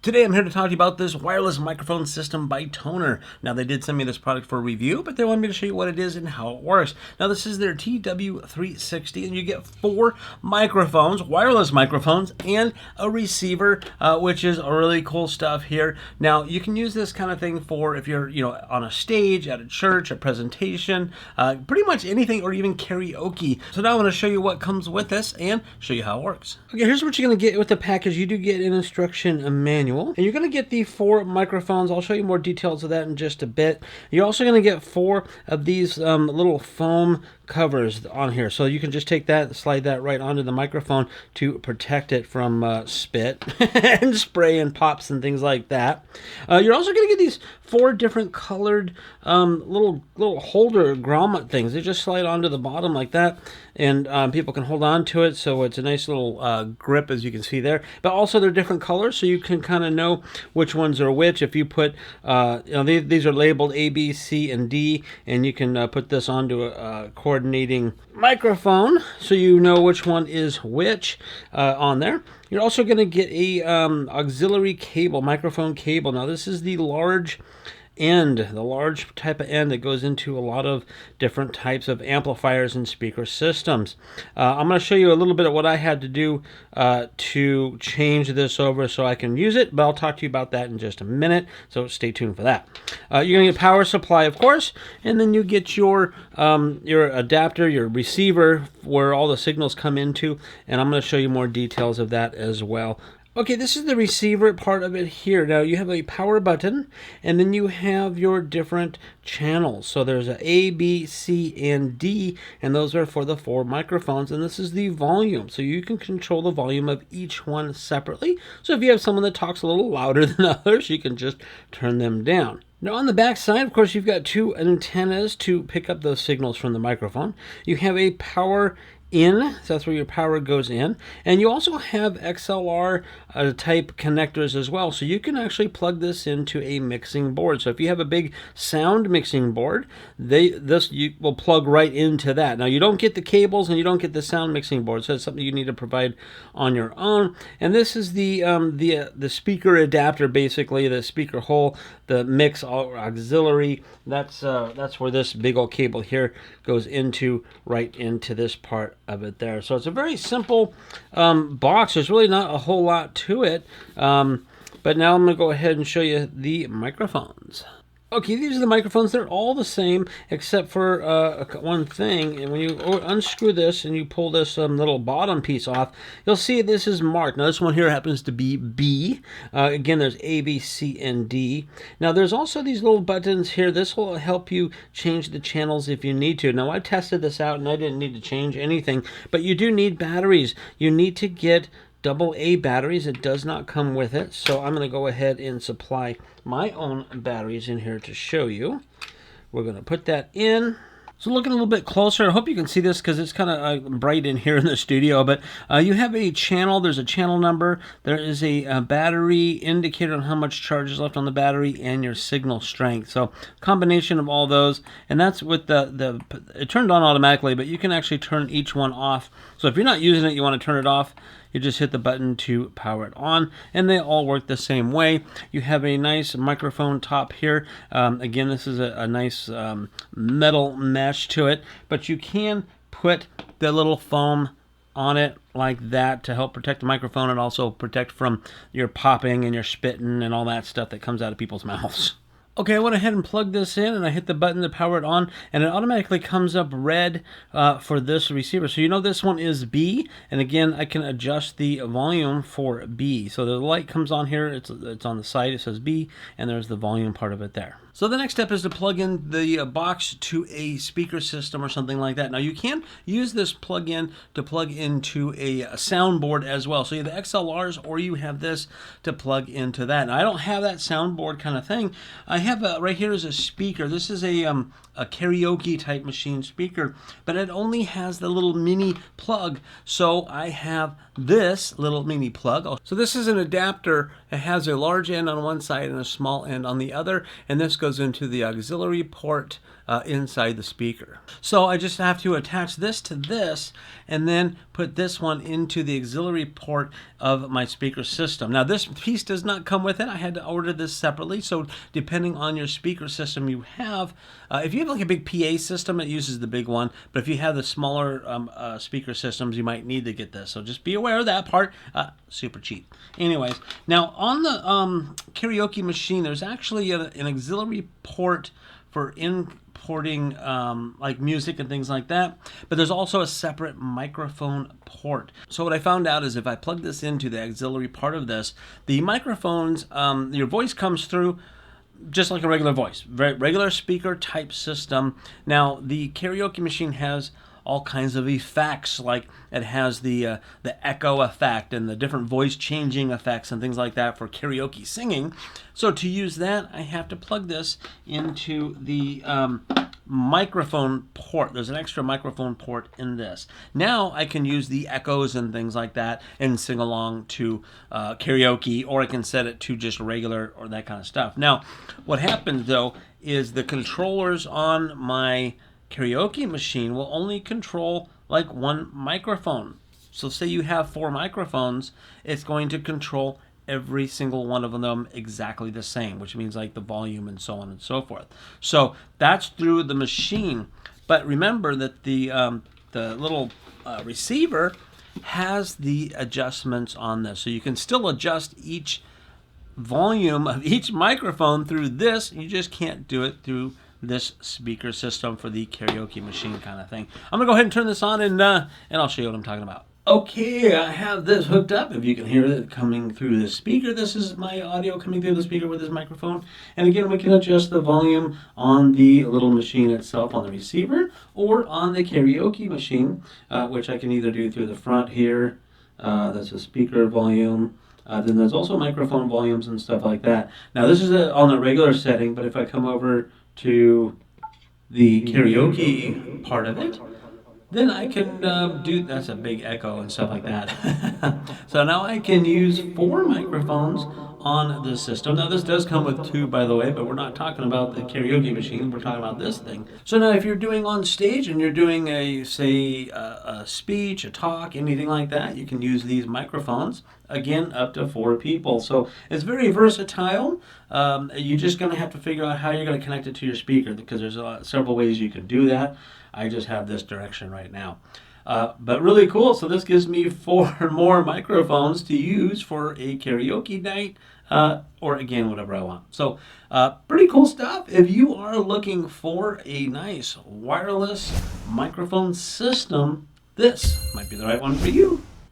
Today I'm here to talk to you about this wireless microphone system by Tonor. Now they did send me this product for review, but they wanted me to show you what it is and how it works. Now this is their TW360 and you get 4 microphones, wireless microphones, and a receiver, which is really cool stuff here. Now you can use this kind of thing for if you're on a stage, at a church, a presentation, pretty much anything, or even karaoke. So now I want to show you what comes with this and show you how it works. Okay, here's what you're going to get with the package. You do get an instruction manual. And you're going to get the 4 microphones. I'll show you more details of that in just a bit. You're also going to get 4 of these little foam covers on here. So you can just take that and slide that right onto the microphone to protect it from spit and spray and pops and things like that. You're also going to get these 4 different colored little holder grommet things. They just slide onto the bottom like that, and people can hold on to it, so it's a nice little grip, as you can see there. But also they're different colors, so you can kind of know which ones are which. If you put, these are labeled A, B, C, and D, and you can put this onto a coordinating microphone, so you know which one is which on there. You're also going to get a auxiliary cable, microphone cable. Now this is the large type of end that goes into a lot of different types of amplifiers and speaker systems. I'm going to show you a little bit of what I had to do to change this over so I can use it, but I'll talk to you about that in just a minute, so stay tuned for that. You're going to get power supply, of course, and then you get your adapter, your receiver, where all the signals come into, and I'm going to show you more details of that as well. Okay, this is the receiver part of it here. Now you have a power button, and then you have your different channels. So there's A, B, C, and D, and those are for the 4 microphones, and this is the volume. So you can control the volume of each one separately. So if you have someone that talks a little louder than others, you can just turn them down. Now on the back side, of course, you've got 2 antennas to pick up those signals from the microphone. You have a power in, so that's where your power goes in, and you also have XLR type connectors as well, so you can actually plug this into a mixing board. So if you have a big sound mixing board, you will plug right into that. Now you don't get the cables and you don't get the sound mixing board, so it's something you need to provide on your own. And this is the speaker adapter, basically the speaker hole, the mix auxiliary. That's where this big old cable here goes into, right into this part of it there. So it's a very simple box. There's really not a whole lot to it, but now I'm going to go ahead and show you the microphones. Okay, these are the microphones. They're all the same except for one thing. And when you unscrew this and you pull this little bottom piece off, you'll see this is marked. Now this one here happens to be B. Again, there's A, B, C, and D. Now there's also these little buttons here. This will help you change the channels if you need to. Now I tested this out and I didn't need to change anything, but you do need batteries. You need to get AA batteries. It does not come with it, so I'm going to go ahead and supply my own batteries in here to show you. We're going to put that in. So looking a little bit closer, I hope you can see this because it's kind of bright in here in the studio, but you have a channel. There's a channel number. There is a battery indicator on how much charge is left on the battery and your signal strength. So combination of all those, and that's with it turned on automatically, but you can actually turn each one off. So if you're not using it, you want to turn it off, you just hit the button to power it on, and they all work the same way. You have a nice microphone top here. Again, this is a nice metal mesh to it, but you can put the little foam on it like that to help protect the microphone and also protect from your popping and your spitting and all that stuff that comes out of people's mouths. Okay, I went ahead and plugged this in, and I hit the button to power it on, and it automatically comes up red for this receiver. So you know this one is B, and again, I can adjust the volume for B. So the light comes on here, it's on the side, it says B, and there's the volume part of it there. So the next step is to plug in the box to a speaker system or something like that. Now you can use this plug-in to plug into a soundboard as well. So you have the XLRs, or you have this to plug into that. Now I don't have that soundboard kind of thing. I have right here is a speaker. This is a karaoke type machine speaker, but it only has the little mini plug. So I have this little mini plug. So this is an adapter. It has a large end on one side and a small end on the other, and this goes into the auxiliary port inside the speaker. So I just have to attach this to this and then put this one into the auxiliary port of my speaker system. Now this piece does not come with it. I had to order this separately. So depending on your speaker system you have, if you have like a big PA system, it uses the big one. But if you have the smaller speaker systems, you might need to get this. So just be aware of that part. Super cheap. Anyways, now on the karaoke machine, there's actually an auxiliary port for importing like music and things like that, but there's also a separate microphone port. So what I found out is if I plug this into the auxiliary part of this, the microphones, your voice comes through just like a regular voice, regular speaker type system. Now the karaoke machine has all kinds of effects, like it has the echo effect and the different voice changing effects and things like that for karaoke singing. So to use that, I have to plug this into the microphone port. There's an extra microphone port in this. Now I can use the echoes and things like that and sing along to karaoke, or I can set it to just regular or that kind of stuff. Now what happens though is the controllers on my karaoke machine will only control like one microphone. So say you have 4 microphones, it's going to control every single one of them exactly the same, which means like the volume and so on and so forth. So that's through the machine. But remember that the little receiver has the adjustments on this. So you can still adjust each volume of each microphone through this. You just can't do it through this speaker system for the karaoke machine kind of thing. I'm gonna go ahead and turn this on and I'll show you what I'm talking about. Okay, I have this hooked up. If you can hear it coming through the speaker, this is my audio coming through the speaker with this microphone. And again, we can adjust the volume on the little machine itself on the receiver or on the karaoke machine, which I can either do through the front here. That's a speaker volume. Then there's also microphone volumes and stuff like that. Now this is on the regular setting, but if I come over to the karaoke part of it, then I can that's a big echo and stuff like that. So now I can use 4 microphones on the system. Now this does come with 2, by the way, but we're not talking about the karaoke machine. We're talking about this thing. So now if you're doing on stage and you're doing a speech, a talk, anything like that, you can use these microphones. Again, up to 4 people. So it's very versatile. You're just going to have to figure out how you're going to connect it to your speaker, because there's several ways you can do that. I just have this direction right now. But really cool. So this gives me 4 more microphones to use for a karaoke night, or again, whatever I want. So pretty cool stuff. If you are looking for a nice wireless microphone system, this might be the right one for you.